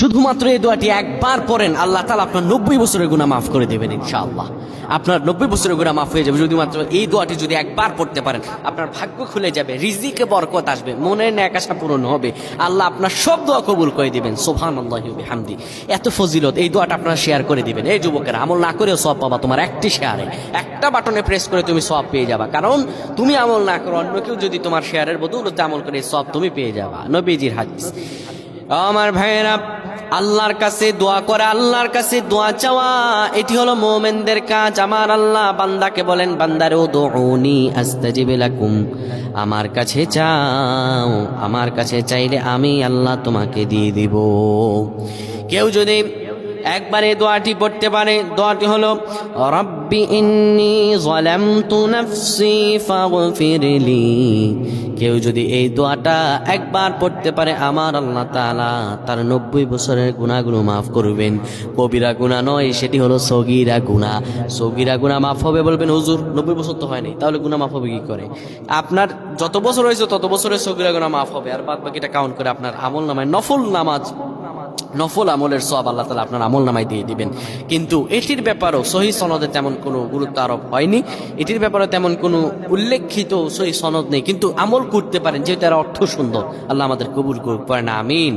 শুধুমাত্র এই দোয়াটি একবার পড়েন, আল্লাহ তাআলা আপনার 90 বছরের গুনাহ মাফ করে দেবেন ইনশাআল্লাহ। আপনার 90 বছরের গুনাহ মাফ হয়ে যাবে যদি মাত্র এই দোয়াটি যদি একবার পড়তে পারেন। আপনার ভাগ্য খুলে যাবে, রিজিকে বরকত আসবে, মনের ন্যাক আশা পূরণ হবে, আল্লাহ আপনার সব দোয়া কবুল করে দিবেন। সুবহানাল্লাহি ওয়া বিহামদি। এত ফজিলত, এই দোয়াটা আপনারা শেয়ার করে দিবেন। এই যুবকেরা, আমল না করেও সওয়াব পাবা। তোমার একটি শেয়ারে, একটা বাটনে প্রেস করে তুমি সওয়াব পেয়ে যাবা। কারণ তুমি আমল না করো, অন্য কেউ যদি তোমার শেয়ারের বদৌলতে আমল করে সওয়াব তুমি পেয়ে যাবা। নবীজির হাদিস। আমার ভাইয়েরা, আল্লাহর কাছে দোয়া করা, আল্লাহর কাছে দোয়া চাওয়া, এটি হলো মুমিনদের কাজ। আমার আল্লাহ বান্দাকে বলেন, বান্দারে উদউনি আস্তাজিব লাকুম, আমার কাছে চাও, আমার কাছে চাইলে আমি আল্লাহ তোমাকে দিয়ে দিব। কেউ যদি একবারে দোয়াটি পড়তে পারে, দোয়াটি হলো রব্বি ইন্নী যালামতু নাফসি ফাগফিরলি। কেউ যদি এই দোয়াটা একবার পড়তে পারে, আমার আল্লাহ তাআলা তার 90 বছরের গুনাহগুলো মাফ করবেন। কবিরা গুনাহ নয়, সেটি হলো সগীরা গুনাহ। সগীরা গুনাহ মাফ হবে। বলবেন হুজুর 90 বছর তো হয়নি, তাহলে গুনাহ মাফ হবে কি করে? আপনার যত বছর হয়েছে তত বছরের সগীরা গুনাহ মাফ হবে, আর বাদ বাকিটা কাউন্ট করে আপনার আমল নামায় নফল নামাজ, নফল আমলের সওয়াব আল্লাহ তাআলা আপনার আমল নামায় দিয়ে দিবেন। কিন্তু এটির ব্যাপারেও সহিহ সনদে তেমন কোনো গুরুত্ব আরোপ হয়নি, এটির ব্যাপারে তেমন কোনো উল্লেখিত সহিহ সনদ নেই। কিন্তু আমল করতে পারেন, যেহেতু এর অর্থ সুন্দর। আল্লাহ আমাদের কবুল করুক, পড়েন আমিন।